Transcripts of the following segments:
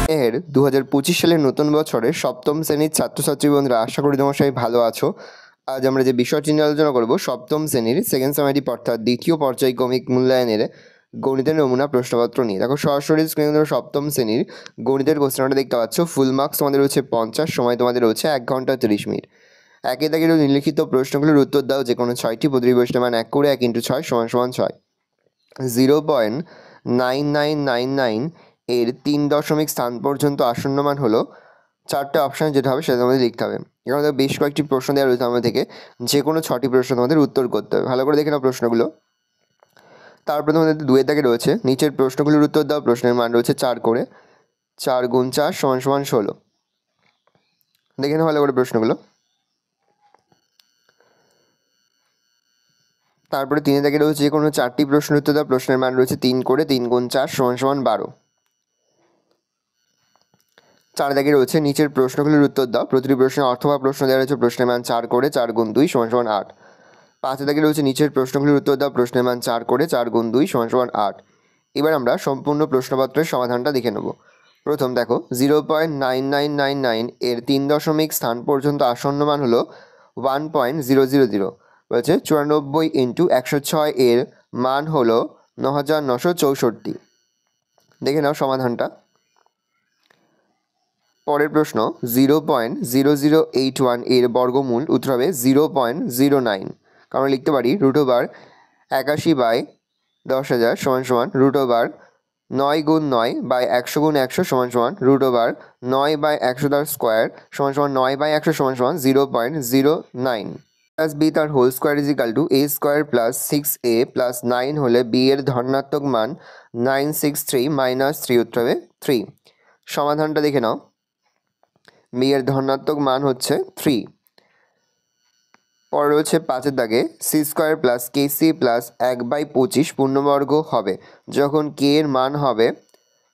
এর 2025 সালের নতুন বছরে সপ্তম শ্রেণীর ছাত্রছাত্রী বন্ধুরা, আশা করি তোমরা সবাই ভালো আছো। আজ আমরা যে বিষয়টি নিয়ে আলোচনা করব, সপ্তম শ্রেণীর সেকেন্ড সেমেটিভ অর্থাৎ দ্বিতীয় পর্যায়ক্রমিক মূল্যায়নের গণিতের নমুনা প্রশ্নপত্র নিয়ে। দেখো সরাসরি স্ক্রিনে তোমরা সপ্তম শ্রেণীর গণিতের কোশ্চেনটা দেখতে পাচ্ছ। ফুল মার্কস তোমাদের রয়েছে 50, সময় তোমাদের রয়েছে 1 ঘন্টা 30 মিনিট। একে দাগের নিম্নলিখিত প্রশ্নগুলোর উত্তর দাও যে কোনো 6টি। প্রতিটি প্রশ্নের মান 1 করে 1 × 6 = 6। 0.9999 এর 3 স্থান পর্যন্ত আসন্ন মান হলো। 4টে অপশান যেটা হবে সেটা আমাদের লিখতে হবে। এখানে আমাদের বেশ কয়েকটি প্রশ্ন দেওয়া রয়েছে, আমাদের থেকে যে কোনো 6টি প্রশ্ন আমাদের উত্তর করতে হবে। ভালো করে দেখে নাও প্রশ্নগুলো। তারপরে তোমাদের 2 দাগে রয়েছে নিচের প্রশ্নগুলোর উত্তর দাও। প্রশ্নের মান রয়েছে 4 করে। 4 × 4 = 16। দেখে নাও ভালো করে প্রশ্নগুলো। তারপরে 3 দাগে রয়েছে যে কোনো 4টি প্রশ্নের উত্তর দাও। প্রশ্নের মান রয়েছে 3 করে। 3 × 4 = 12। 4 দাগে রয়েছে নিচের প্রশ্নগুলির উত্তর দাও। প্রতিটি প্রশ্নের অর্থ বা প্রশ্ন দেওয়া রয়েছে। প্রশ্নের মান 4 করে। 4 × 2 = 8। 5 দাগে রয়েছে নিচের প্রশ্নগুলির উত্তর দাও। প্রশ্নের মান 4 করে। 4 × 2 = 8। এবার আমরা সম্পূর্ণ প্রশ্নপত্রের সমাধানটা দেখে নেব। প্রথম দেখো 0.9999 এর 3 স্থান পর্যন্ত আসন্ন মান হলো 1.000। বলছে 94 × 106 এর মান হলো 9964। দেখে নাও সমাধানটা। পরের প্রশ্ন 0.0081 এর বর্গমূল উত্তর হবে 0.09। কারণ লিখতে পারি √81/10,000 = √9 × 9 / 100 × 100 = √9/100² = 9/100 = 0.09 + b তার হোল স্কোয়ার = a² + 6a + 9 হলে b এর ধনাত্মক মান 963 - 3 উত্তর হবে 3। সমাধানটা দেখে নাও। b এর ধনাত্মক মান হচ্ছে 3। পরে রয়েছে 5 দাগে c² + kc + 1/25 পূর্ণবর্গ হবে যখন k এর মান হবে,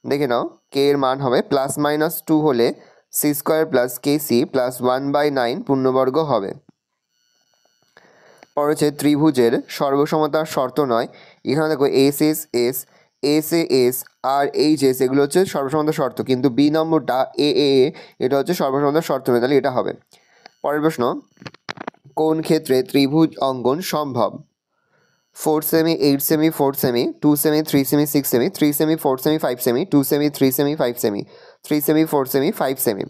দেখে নাও, k এর মান হবে ±2 হলে c² + kc + 1/9 পূর্ণবর্গ হবে। পরে রয়েছে ত্রিভুজের সর্বসমতার শর্ত নয়। এখানে দেখো SSS, SAS আর HS এগুলো হচ্ছে সর্বসমতার শর্ত, কিন্তু বি নম্বরটা AAA এটা হচ্ছে সর্বসমতার শর্ত নয়, তাহলে এটা হবে। পরের প্রশ্ন, কোন ক্ষেত্রে ত্রিভুজ অঙ্কন সম্ভব? 4 semi, 8 semi, 4 semi, 2 semi, 3 semi, 6 semi, 3 semi, 4 semi, 5 semi, 2 semi, 3 semi, 5 semi, 3 semi, 4 semi, 5 semi.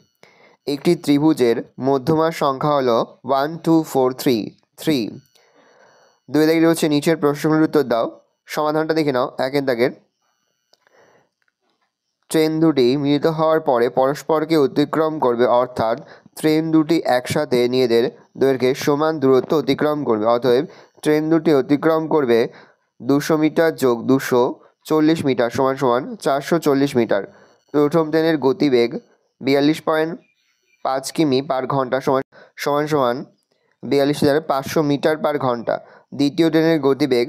একটি ত্রিভুজের মধ্যমার সংখ্যা হলো 1 2 4 3 3। 2 দাগে রয়েছে নিচের প্রশ্নগুলোর উত্তর দাও। সমাধানটা দেখে নাও। 1 দাগের ট্রেন দুটি মিলিত হওয়ার পরে পরস্পরকে অতিক্রম করবে, অর্থাৎ ট্রেন দুটি একসাথে নিজেদের দৈর্ঘ্যের সমান দূরত্ব অতিক্রম করবে। অতএব ট্রেন দুটি অতিক্রম করবে 200 মিটার যোগ 240 মিটার = 440 মিটার। প্রথম ট্রেনের গতিবেগ 42.5 কিমি/ঘন্টা = 42,500 মিটার/ঘন্টা। দ্বিতীয় ট্রেনের গতিবেগ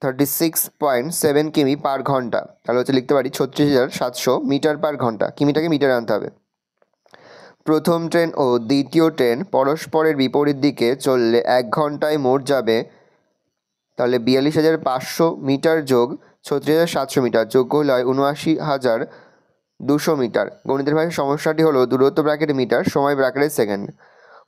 36.7 কিমি/ঘন্টা। তাহলে হচ্ছে লিখতে পারি 36,700 মিটার/ঘন্টা। কিমিটাকে মিটারে আনতে হবে। প্রথম ট্রেন ও দ্বিতীয় ট্রেন পরস্পরের বিপরীত দিকে চললে 1 ঘন্টায় মোট যাবে, তাহলে 42,500 মিটার যোগ 36,700 মিটার যোগ করলে হয় 79,200 মিটার। গণিতের ভাষায় সমস্যাটি হলো দূরত্ব ব্র্যাকেটে মিটার, সময় ব্র্যাকেটে সেকেন্ড।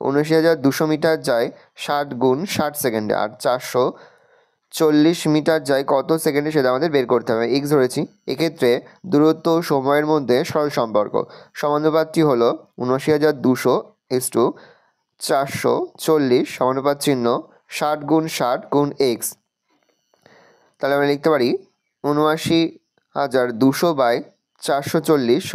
79,200 মিটার যায় 60 × 60 সেকেন্ডে, আর 440 মিটার যায় কত সেকেন্ডে সেটা আমাদের বের করতে হবে। এক্স ধরেছি। এক্ষেত্রে দূরত্ব ও সময়ের মধ্যে সরল সম্পর্ক। সমানুপাতটি হলো 79,200 * 440 সমানুপাত চিহ্ন 60 × 60 × x। তাহলে আমরা লিখতে পারি 79,200/440 =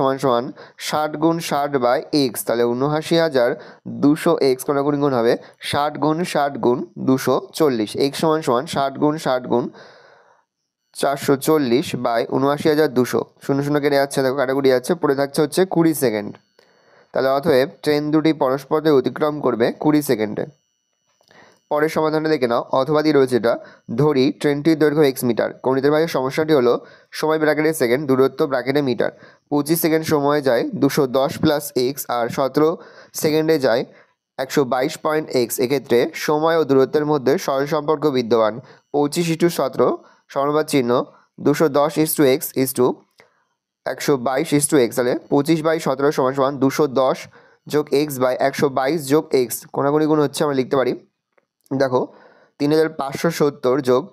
60 × 60/x। তাহলে 79,200x কোনাকুনি গুণ হবে 60 × 60 × 240। x = 60 × 60 × 440/79,200। 0 0 কেটে যাচ্ছে, দেখো কাটাকুটি যাচ্ছে, পড়ে থাকছে হচ্ছে 20 সেকেন্ড। তাহলে অতএব ট্রেন দুটি পরস্পরকে অতিক্রম করবে 20 সেকেন্ডে। পরের সমাধানটা দেখে নাও। অথবা দিয়ে রয়েছে এটা, ধরি ট্রেনটির দৈর্ঘ্য x মিটার। গণিতের ভাষায় সমস্যাটি হলো সময় ব্র্যাকেটে সেকেন্ড, দূরত্ব ব্র্যাকেটে মিটার। 25 সেকেন্ড সময়ে যায় 210 + x, আর 17 সেকেন্ডে যায় 122.x। এক্ষেত্রে সময় ও দূরত্বের মধ্যে সরল সম্পর্ক বিদ্যমান। 25 × 17 সমানুপাত চিহ্ন 210 * x 122:x, তাহলে 25/17 সমান সমান 210 যোগ এক্স বাই 122 যোগ এক্স, কোনাকুনি গুণ হচ্ছে, আমরা লিখতে পারি দেখো 3570 যোগ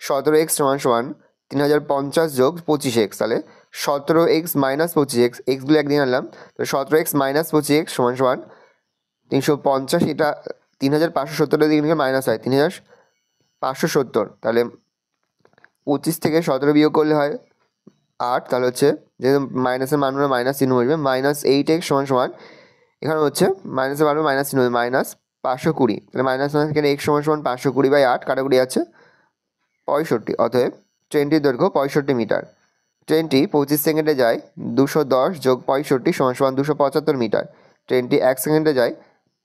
17x সমান সমান 3050 যোগ 25x, তাহলে 17x মাইনাস 25x, এক্সগুলো একদিন আনলাম, তো 17x মাইনাস 25x সমান সমান 350, এটা 3570 দিকে মাইনাস হয় 3570, তাহলে 25 থেকে 17 বিয়োগ করলে হয় 8, তাহলে হচ্ছে যেহেতু মাইনাসের মানগুলো মাইনাস চিহ্ন বসবে, -8x সমান সমান, এখানে হচ্ছে মাইনাসের মানগুলো মাইনাস চিহ্ন হবে -520, তাহলে মাইনাস এখানে x সমান সমান 520/8 কাটাকুটি আছে 65, অতএব ট্রেনটির দৈর্ঘ্য 65 মিটার। ট্রেনটি 25 সেকেন্ডে যায় 210 যোগ 65 সমান সমান 275 মিটার। ট্রেনটি 1 সেকেন্ডে যায়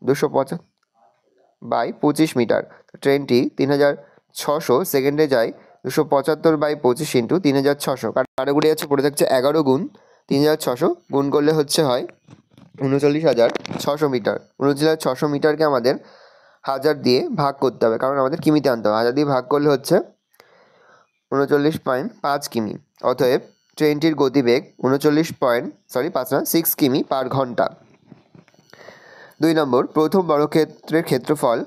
275/25 মিটার। ট্রেনটি 3600 সেকেন্ডে যায় 275/25 ইন্টু 3600, কাটাকুটি আছে পড়ে থাকছে 11 গুণ 3600, গুণ করলে হচ্ছে হয় 39,600 মিটার। 39,600 মিটারকে আমাদের 1000 দিয়ে ভাগ করতে হবে, কারণ আমাদের কিমিতে আনতে হবে। 1000 দিয়ে ভাগ করলে হচ্ছে 39.5 কিমি। অতএব ট্রেনটির গতিবেগ 6 কিমি পার ঘন্টা। 2 নম্বর, প্রথম বর্গক্ষেত্রের ক্ষেত্রফল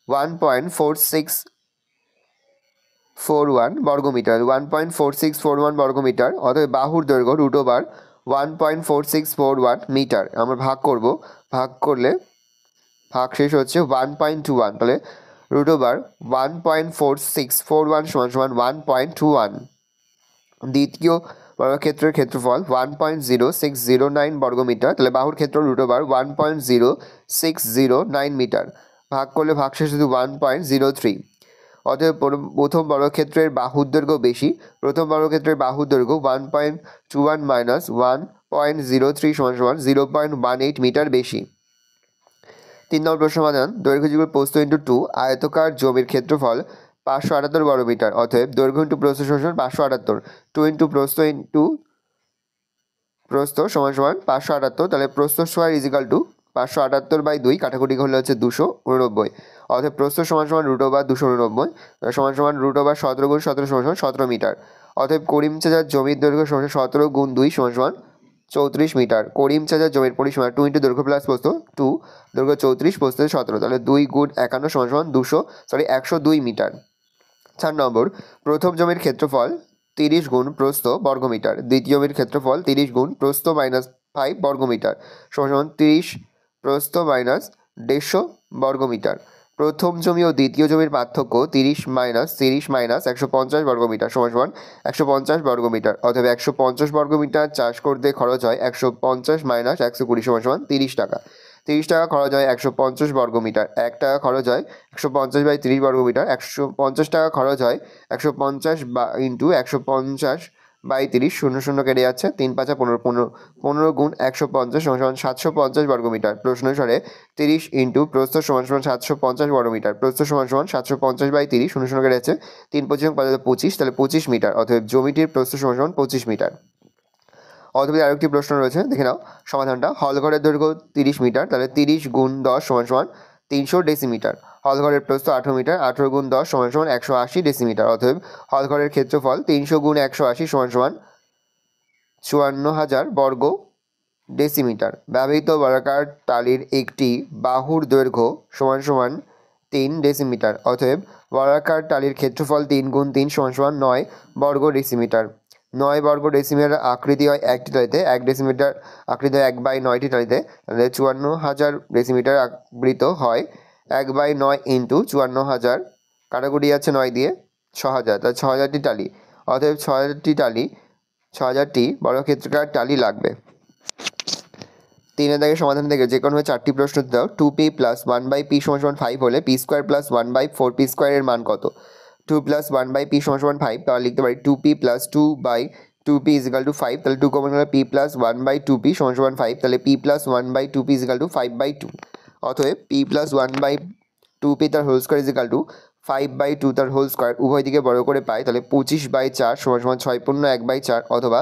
1.4641 বর্গমিটার, 1.4641 বর্গমিটার। অতএব বাহুর দৈর্ঘ্য √1.4641 মিটার। আমরা ভাগ করব, ভাগ করলে ভাগ শেষ হচ্ছে 1.21, তাহলে √1.4641 সমান সমান 1.21। দ্বিতীয় বর্গক্ষেত্রের ক্ষেত্রফল 1.0609 বর্গমিটার, তাহলে বাহুর ক্ষেত্র √1.0609 মিটার। ভাগ করলে ভাগশেষ শুধু 1.03। অতএব প্রথম বর্গক্ষেত্রের বাহুর দৈর্ঘ্য বেশি। প্রথম বর্গক্ষেত্রের বাহুর দৈর্ঘ্য 1.21 মাইনাস 1.03 সমান সমান 0.18 মিটার বেশি। 3 নম্বর প্রশ্ন সমাধান। দৈর্ঘ্য যুগল প্রস্থ ইন্টু 2, আয়তকার জমির ক্ষেত্রফল 578 বর্গমিটার। অতএব দৈর্ঘ্য ইন্টু প্রস্থ সমান 578, 2 ইন্টু প্রস্থ সমান সমান 578, তাহলে প্রস্থ স্কয়ার ইজিক্যাল টু 578/2, কাটাকুটি করলে হচ্ছে 289। অতএব প্রস্থ সমান সমান √289 সমান সমান √17 গুণ 17 সমান সমান 17 মিটার। অতএব করিম চাচার জমির দৈর্ঘ্য সমান 17 গুণ 2 সমান সমান 34 মিটার। করিম চাচার জমির পরিসীমা 2 ইন্টু দৈর্ঘ্য প্লাস প্রস্থ, 2 দৈর্ঘ্য 34 প্রস্থ 17, তাহলে 2 গুণ 51 সমান সমান 102 মিটার। 4 নম্বর, প্রথম জমির ক্ষেত্রফল 30 গুণ প্রস্থ বর্গমিটার, দ্বিতীয় জমির ক্ষেত্রফল 30 গুণ প্রস্থ মাইনাস 5 বর্গমিটার সমান সমান 30 প্রস্থ মাইনাস 150 বর্গমিটার। প্রথম জমি ও দ্বিতীয় জমির পার্থক্য 30 মাইনাস 150 বর্গমিটার সমান সমান 150 বর্গমিটার। অতএব 150 বর্গমিটার চাষ করতে খরচ হয় 150 মাইনাস 120 সমান সমান 30 টাকা। 30 টাকা খরচ হয় 150 বর্গমিটার। 1 টাকা খরচ হয় 150/30 বর্গমিটার। 150 টাকা খরচ হয় 150 ইন্টু 150/30, 00 কেটে যাচ্ছে, 3 5 15, 15 গুণ 150 সমান সমান 750 বর্গমিটার। প্রশ্ন অনুসারে 30 ইন্টু প্রস্থ সমান সমান 750 বর্গমিটার। প্রস্থ সমান সমান 750/30, 00 কেটে যাচ্ছে, 3 25 25, তাহলে 25 মিটার। অতএব জমিটির প্রস্থ সমান সমান 25 মিটার। অথবা আরেকটি প্রশ্ন রয়েছে, দেখে নাও সমাধানটা। হলঘরের দৈর্ঘ্য 30 মিটার, তাহলে 30 গুণ 10 সমান সমান 300 ডেসিমিটার। হলঘরের প্রস্থ 18 মিটার, 18 গুণ 10 সমান সমান 180 ডেসিমিটার। অতএব হলঘরের ক্ষেত্রফল 300 গুণ 180 সমান সমান 54,000 বর্গ ডেসিমিটার। ব্যবহৃত বর্গাকার টালির একটি বাহুর দৈর্ঘ্য সমান সমান 3 ডেসিমিটার। অতএব বর্গাকার টালির ক্ষেত্রফল 3 গুণ 3 সমান সমান 9 বর্গ ডেসিমিটার। 9 বর্গ ডেসিমিটার আকৃতি হয় 1টি টালিতে, 1 ডেসিমিটার আকৃতি হয় 1/9টি টালিতে, তাহলে 54,000 ডেসিমিটার আবৃত হয় 1/9 ইন্টু 54,000, কাটাকুটি যাচ্ছে 9 দিয়ে 6,000, তাহলে 6,000টি টালি। অতএব 6,000টি বর্গক্ষেত্রাকার টালি লাগবে। 3 দাগের সমাধান থেকে যে কোনো 4টি প্রশ্ন দাও। 2p প্লাস 1/p সমান সমান 5 হলে p square plus 1/4p square এর মান কত? 2 প্লাস 1/p সমান সমান 5, তাহলে লিখতে পারি 2p plus 2/2p is equal two 5, তাহলে 2 কমন হলে p প্লাস 1/2p সমান সমান 5, তাহলে p plus 1/2p is equal two 5/2। অতএব p প্লাস 1/2p তার হোল স্কোয়ার ইজিক্যাল টু 5/2 তার হোল স্কোয়ার, উভয় দিকে বড় করে পাই, তাহলে 25/4 সমান সমান 6/1/4, অথবা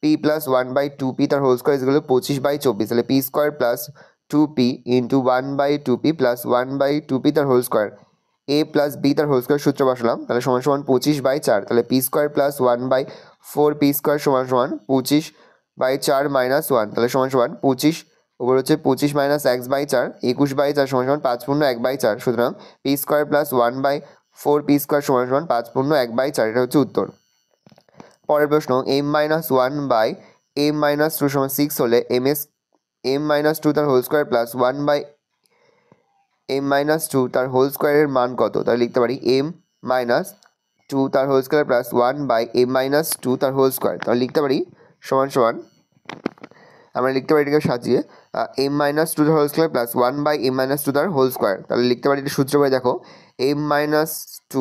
p প্লাস 1/2p তার হোল স্কোয়ার ইজিক্যাল টু 25/24, তাহলে p square plus 2p into 1/2p plus 1/2p তার whole square, a plus b তার হোল স্কোয়ার সূত্র বসালাম, তাহলে সমান সমান 25/4, তাহলে p square plus 1/4p square সমান সমান বাই 4 মাইনাস 1 তাহলে সমান সমান 25, উপর হচ্ছে 25 মাইনাস x বাই 4, 21/4 সমান সমান 5 পূর্ণ 1/4, সুতরাং P square plus 1/4 P square সমান সমান 5 পূর্ণ 1/4, এটা হচ্ছে উত্তর। পরের প্রশ্ন, m-1/m-2 সমান 6 হলে m-2 তার হোল স্কোয়ার প্লাস 1/m-2 তার হোল স্কোয়ারের মান কত? তাহলে লিখতে পারি m-2 তার হোল স্কোয়ার প্লাস 1/m-2 তার হোল স্কোয়ার, তাহলে লিখতে পারি সমান সমান, আমরা লিখতে পারি এটাকে সাজিয়ে m-2 তার হোল স্কোয়ার প্লাস 1/m-2 তার হোল স্কোয়ার, তাহলে লিখতে পারি এটা সূত্র বলে দেখো m-2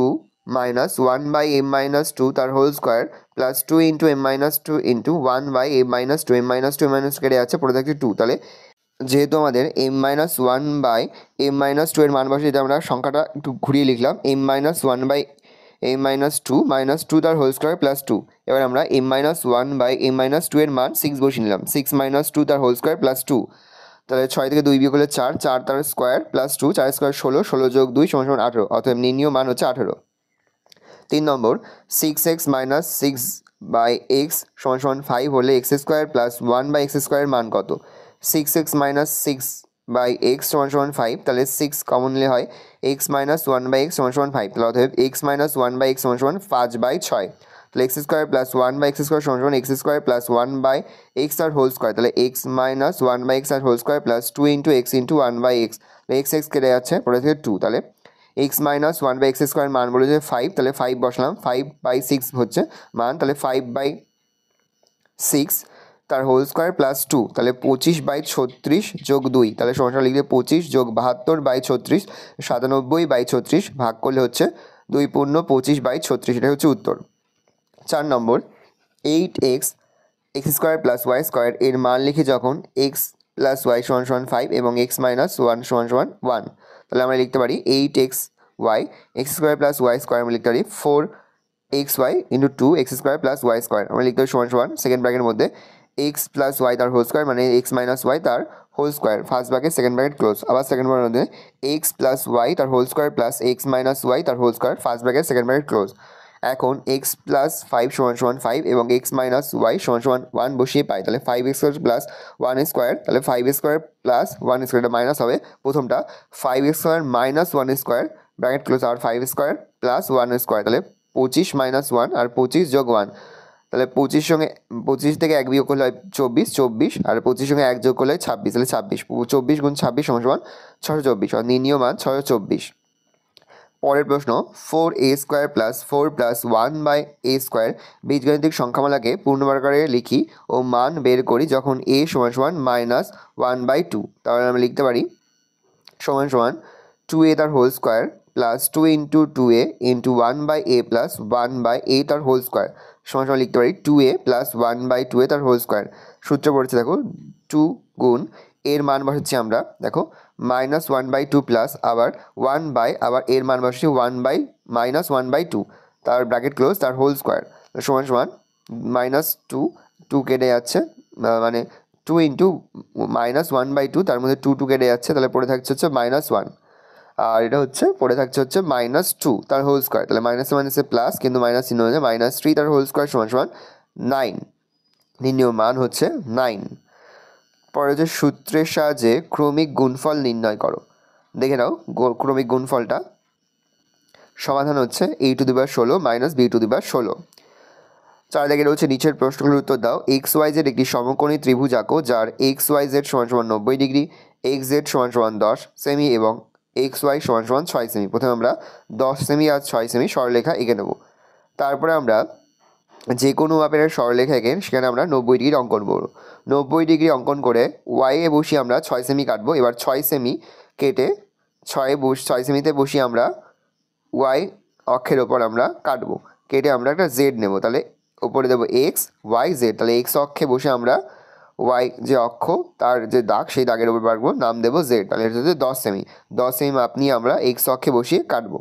মাইনাস 1/m-2 তার whole square plus 2 into m-2 into 1/m-2, m-2 কেটে যাচ্ছে, পড়ে থাকছে 2, তাহলে যেহেতু আমাদের m-1/m-2 এর মান বসে, যেটা আমরা সংখ্যাটা একটু ঘুরিয়ে লিখলাম m-1/m-2 তার হোল স্কোয়ার প্লাস 2, এবার আমরা m-1/m-2 এর মান 6 বসিয়ে নিলাম, 6 - 2 তার হোল স্কোয়ার প্লাস 2, তাহলে 6 থেকে 2 বিয়োগ করলে 4, 4 তার স্কোয়ার প্লাস 2, 4 স্কোয়ার 16, 16 যোগ 2 সমান সমান 18, অতএব নির্ণীয় মান হচ্ছে 18। 3 নম্বর, 6x মাইনাস 6/x সমান সমান 5 হলে x স্কোয়ার প্লাস 1/x স্কোয়ারের মান কত? 6x মাইনাস 6/x সমান সমান 5, তাহলে 6 কমন নিলে হয় x মাইনাস 1/x সমান সমান 5, তাহলে অতএব x মাইনাস 1/x সমান সমান 5/6, তাহলে x square plus 1/x square সমান সমান x স্কোয়ার প্লাস 1/x আর হোল স্কোয়ার, তাহলে x মাইনাস 1/x আর whole square plus 2 into x into 1/x, x কেটে যাচ্ছে, পরে থেকে 2, তাহলে x মাইনাস 1/x স্কোয়ার মান বলেছে 5, তাহলে 5 বসলাম, 5/6 হচ্ছে মান, তাহলে 5/6 তার হোল স্কোয়ার প্লাস 2, তাহলে 25/36 যোগ 2, তাহলে সমস্যা লিখলে 25 যোগ 72/36, 97/36 ভাগ করলে হচ্ছে 2 পূর্ণ 25/36, এটা হচ্ছে উত্তর। 4 number, 8x x square plus Y square এর মান লিখে যখন x প্লাস ওয়াই সমান সমান 5 এবং x মাইনাস 1 সমান সমান 1, তাহলে আমরা লিখতে পারি 8xy x square plus Y square, আমরা লিখতে পারি 4xy into 2x square plus Y square, আমরা লিখতে পারি সমান সমান সেকেন্ড ব্র্যাকেটের মধ্যে x প্লাস ওয়াই তার হোল স্কোয়ার মানে x মাইনাস ওয়াই তার whole square, first bracket second bracket close, আবার সেকেন্ড ব্র্যাকেটের মধ্যে x প্লাস ওয়াই তার whole square plus x minus y তার whole square, first bracket second bracket close. এখন x plus 5 সমান সমান 5 এবং x মাইনাস ওয়াই সমান সমান 1 বসিয়ে পাই, তাহলে 5x স্কোয়ার প্লাস 1 স্কোয়ার, তাহলে 5 স্কোয়ার প্লাস 1 স্কোয়ার, এটা মাইনাস হবে প্রথমটা, 5 square minus 1 square bracket close, আর 5 স্কোয়ার প্লাস 1 স্কোয়ার, তাহলে 25 মাইনাস 1 আর 25 যোগ 1, তাহলে 25 থেকে 1 বিয়োগ করলে হয় 24, আর 25 সঙ্গে 1 যোগ করলে 26, তাহলে 26, 24 গুণ 26 সমান সমান 624, আর নির্ণীয় মান 624। পরের প্রশ্ন, 4a square plus 4 plus 1/a square বীজগণিতিক সংখ্যামালাকে পূর্ণবর্গাকারে লিখি ও মান বের করি যখন a সমান সমান মাইনাস 1/2, তাহলে আমরা লিখতে পারি সমান সমান 2a তার whole square plus 2 into 2a into 1/a plus 1/a তার হোল স্কোয়ার সমান সমান লিখতে পারি 2a প্লাস 1/2a তার হোল স্কোয়ার। সূত্র পড়েছে দেখো 2 গুণ এর মান বসাচ্ছি আমরা, দেখো মাইনাস 1/2 প্লাস আবার আবার এর মান বসাচ্ছি মাইনাস 1/2, তার ব্র্যাকেট ক্লোজ, তার হোল স্কোয়ার সমান সমান মাইনাস 2 কেটে যাচ্ছে, মানে 2 ইন্টু মাইনাস 1/2, তার মধ্যে 2 কেটে যাচ্ছে, তাহলে পড়ে থাকছে হচ্ছে মাইনাস 1, আর এটা হচ্ছে পড়ে থাকছে হচ্ছে মাইনাস 2 তার হোল স্কোয়ার, তাহলে মাইনাসে মাইনাসে প্লাস কিন্তু মাইনাস চিহ্ন হচ্ছে মাইনাস 3 তার হোল স্কোয়ার সমান সমান 9, নির্ণীয় মান হচ্ছে 9। পরে হচ্ছে সূত্রের সাহায্যে ক্রমিক গুণফল নির্ণয় করো, দেখে নাও ক্রমিক গুণফলটা, সমাধান হচ্ছে a⁻16 মাইনাস b⁻16। 4 দাগে রয়েছে নিচের প্রশ্নগুলোর উত্তর দাও। XYZ একটি সমকোণী ত্রিভুজ আঁকো যার XYZ সমান সমান 90 ডিগ্রি, XZ সমান সমান 10 সেমি এবং XY সমান সমান 6 সেমি। প্রথমে আমরা 10 সেমি আর 6 সেমি সরলরেখা এঁকে নেব, তারপরে আমরা যে কোনো মাপের সরলরেখা এঁকে সেখানে আমরা 90 ডিগ্রি অঙ্কন করব। 90 ডিগ্রি অঙ্কন করে ওয়াইয়ে বসিয়ে আমরা 6 সেমি কাটবো। এবার 6 সেমি কেটে 6 সেমিতে বসিয়ে আমরা ওয়াই অক্ষের ওপর আমরা কাটবো, কেটে আমরা একটা জেড নেব, তাহলে ওপরে দেবো এক্স ওয়াই জেড, তাহলে এক্স অক্ষে বসে আমরা ওয়াই যে অক্ষ তার যে দাগ সেই দাগের উপর রাখবো, নাম দেবো জেড, তাহলে এটা হচ্ছে 10 সেমি। 10 সেমি মাপ নিয়ে আমরা এক্স অক্ষে বসিয়ে কাটবো।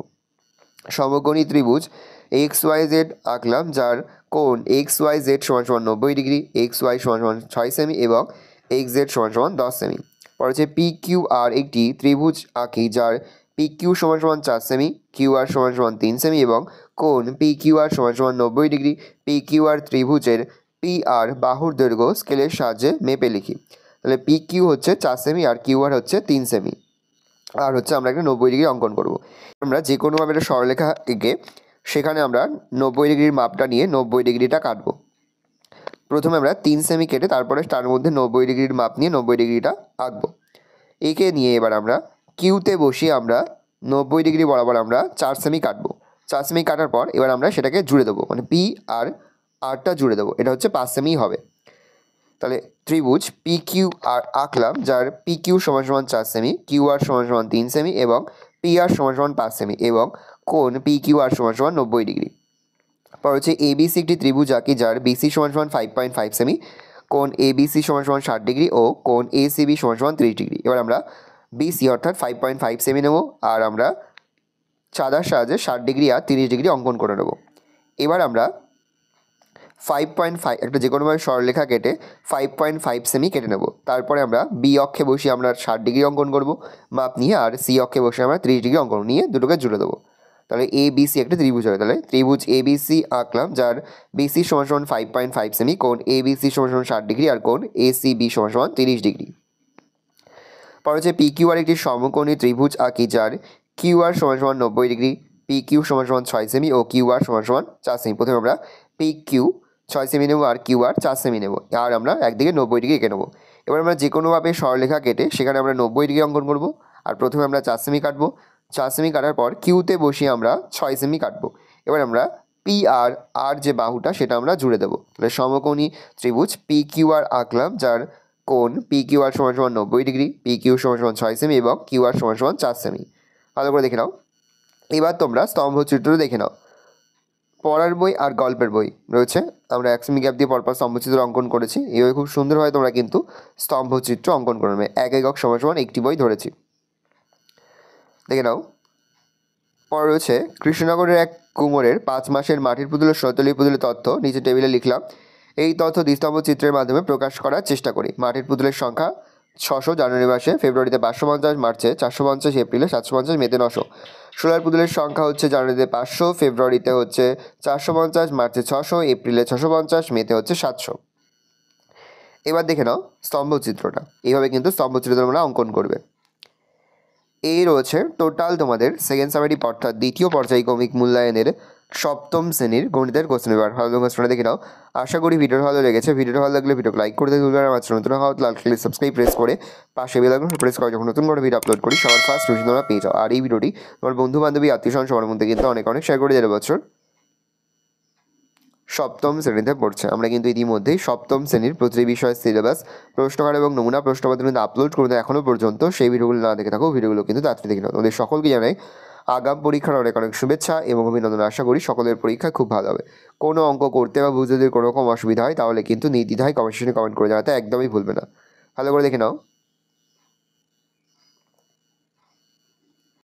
সমকোণী ত্রিভুজ XYZ আঁকলাম যার কোণ XYZ সমান সমান 90 ডিগ্রি, XY সমান সমান 6 সেমি এবং XZ সমান সমান 10 সেমি। পরে হচ্ছে PQR একটি ত্রিভুজ আঁকি যার PQ সমান সমান 4 সেমি, QR সমান সমান 3 সেমি এবং কোণ PQR সমান সমান 90 ডিগ্রি। PQR ত্রিভুজের পি আর বাহুর দৈর্ঘ্য স্কেলের সাহায্যে মেপে লিখি। তাহলে পি কিউ হচ্ছে 4 সেমি আর কিউ আর হচ্ছে 3 সেমি, আর হচ্ছে আমরা একটা 90 ডিগ্রি অঙ্কন করব। আমরা যে কোনোভাবে একটা সরলরেখা এঁকে সেখানে আমরা 90 ডিগ্রির মাপটা নিয়ে 90 ডিগ্রিটা কাটবো। প্রথমে আমরা 3 সেমি কেটে তারপরে তার মধ্যে 90 ডিগ্রির মাপ নিয়ে 90 ডিগ্রিটা আঁকবো। এঁকে নিয়ে এবার আমরা কিউতে বসিয়ে আমরা 90 ডিগ্রি বরাবর আমরা 4 সেমি কাটবো। 4 সেমি কাটার পর এবার আমরা সেটাকে জুড়ে দেবো, মানে পি আর আরটা জুড়ে দেবো, এটা হচ্ছে 5 সেমি হবে। তাহলে ত্রিভুজ পি কিউ আর আঁকলাম, যার পি কিউ সমান সমান 4 সেমি, কিউ আর সমান সমান 3 সেমি এবং পি আর সমান সমান 5 সেমি এবং কোণ পি কিউ আর সমান সমান 90 ডিগ্রি। পর হচ্ছে এবিসি একটি ত্রিভুজ আঁকি, যার বিসি সমান সমান 5.5 সেমি, কোণ এবিসি সমান সমান 60 ডিগ্রি ও কোণ এসিবি সমান সমান 30 ডিগ্রি। এবার আমরা বিসি অর্থাৎ 5.5 সেমি নেব আর আমরা চাঁদার সাহায্যে 60 ডিগ্রি আর 30 ডিগ্রি অঙ্কন করে নেব। এবার আমরা 5.5 একটা যে কোনোভাবে সরলরেখা কেটে 5.5 সেমি কেটে নেব। তারপরে আমরা বি অক্ষে বসিয়ে আমরা 60 ডিগ্রি অঙ্কন করব মাপ নিয়ে, আর সি অক্ষে বসে আমরা 30 ডিগ্রি অঙ্কন নিয়ে দুটোকে জুড়ে দেবো। তাহলে এ বিসি একটা ত্রিভুজ হবে। তাহলে ত্রিভুজ এ বিসি আঁকলাম, যার বিসি সমান সমান 5.5 সেমি, কোণ এ বিসি সমান সমান 60 ডিগ্রি আর কোণ এ সি বি সমান সমান 30 ডিগ্রি। পর হচ্ছে পি কিউ আর একটি সমকোণী ত্রিভুজ আঁকি, যার কিউ আর সমান সমান 90 ডিগ্রি, পি কিউ সমান সমান 6 সেমি ও কিউ আর সমান সমান 4 সেমি। প্রথমে আমরা পি কিউ 6 সেমি নেব আর কিউ আর 4 সেমি নেব, আর আমরা একদিকে 90 ডিগ্রি এঁকে নেবো। এবার আমরা যে কোনোভাবে সরলরেখা কেটে সেখানে আমরা 90 ডিগ্রি অঙ্কন করব। আর প্রথমে আমরা 4 সেমি কাটবো। 4 সেমি কাটার পর কিউতে বসিয়ে আমরা 6 সেমি কাটবো। এবার আমরা পি আর আর যে বাহুটা সেটা আমরা জুড়ে দেবো। তাহলে সমকোণী ত্রিভুজ পি কিউ আর আঁকলাম, যার কোণ পি কিউ আর সমান সমান 90 ডিগ্রি, পি কিউ সমান সমান 6 সেমি এবং কিউ আর সমান সমান 4 সেমি। ভালো করে দেখে নাও। এবার তোমরা স্তম্ভচিত্র দেখে নাও। পড়ার বই আর গল্পের বই রয়েছে, আমরা 1 সেমি গ্যাপ দিয়ে পরপর স্তম্ভচিত্র অঙ্কন করেছি। এইভাবে খুব সুন্দরভাবে তোমরা কিন্তু স্তম্ভচিত্র অঙ্কন করবে। 1 একক সমান সমান একটি বই ধরেছি, দেখে নাও। পর রয়েছে কৃষ্ণনগরের এক কুমোরের 5 মাসের মাটির পুতুলের শতলী পুতুলের তথ্য নিচে টেবিলে লিখলাম। এই তথ্য দ্বিস্তম্ভ চিত্রের মাধ্যমে প্রকাশ করার চেষ্টা করি। মাটির পুতুলের সংখ্যা 600, জানুয়ারি মাসে, ফেব্রুয়ারিতে 550, মার্চে 450, এপ্রিলে 750, মেতে 900। সোলার পুতুলের সংখ্যা হচ্ছে জানুয়ারিতে 500, ফেব্রুয়ারিতে হচ্ছে 450, মার্চে 600, এপ্রিলে 650, মেতে হচ্ছে 700। এবার দেখে নাও স্তম্ভচিত্রটা। এইভাবে কিন্তু স্তম্ভচিত্র তোমরা অঙ্কন করবে। এই রয়েছে টোটাল তোমাদের সেকেন্ড সামারি অর্থাৎ দ্বিতীয় পর্যায়ক্রমিক মূল্যায়নের সপ্তম শ্রেণীর গণিতের কোশ্চেন পেপার। ভালো কোশ্চেনটা দেখে নাও। আশা করি ভিডিওটা ভালো লেগেছে। ভিডিওটা ভালো লাগলে ভিডিওকে লাইক করতে ভুলবে না। আমার নতুন হওয়া লাল কালার সাবস্ক্রাইব প্রেস করে পাশে বেল আইকন প্রেস করে যখন নতুন করে ভিডিও আপলোড করি সবার ফার্স্ট নোটিফিকেশন তোমরা পেয়ে যাও। আর এই ভিডিওটি তোমার বন্ধু বান্ধবী আত্মীয় স্বজন সবার মধ্যে কিন্তু অনেক অনেক শেয়ার করে দেবে। বছর সপ্তম শ্রেণীতে পড়ছে। আমরা কিন্তু ইতিমধ্যেই সপ্তম শ্রেণীর প্রতিটি বিষয়ের সিলেবাস, প্রশ্নকার এবং নমুনা প্রশ্নপত্র কিন্তু আপলোড করে এখনও পর্যন্ত। সেই ভিডিওগুলো না দেখে থাকো, ভিডিওগুলো কিন্তু তাড়াতাড়ি দেখে নাও। তোমাদের সকলকে জানাই আগাম পরীক্ষার অনেক অনেক শুভেচ্ছা এবং অভিনন্দন। আশা করি সকলের পরীক্ষা খুব ভালো হবে। কোনো অঙ্ক করতে বা বুঝতে যদি কোনো রকম অসুবিধা হয় তাহলে কিন্তু নির্দ্বিধায় কমেন্ট সেকশনে কমেন্ট করে জানাতে একদমই ভুলবে না। ভালো করে দেখে নাও।